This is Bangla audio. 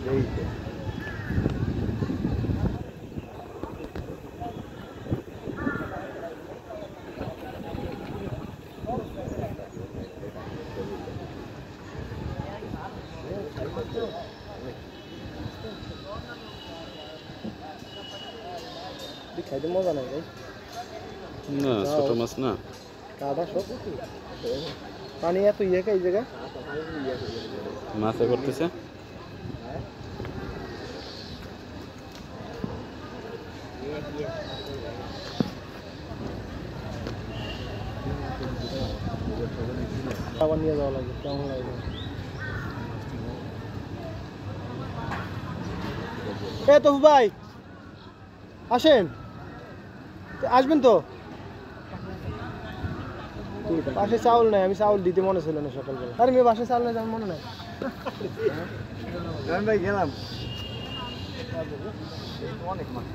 এই তো খাইতে মজা নাই ভাই না ছোট মাছ না কাদা সব পানি এত ইয়ে এই জায়গায় মাছে করতেছে আবার নিয়ে যাওয়া লাগে কেমন লাগবে এ তো ভাই আসেন আসবেন তো পাশে চাউল নাই আমি চাউল দিতে মনে ছিল না সকালবেলা আরে মেয়ে বাসে চাউল নাই আমার মনে নাই ভাই গেলাম অনেক মাছ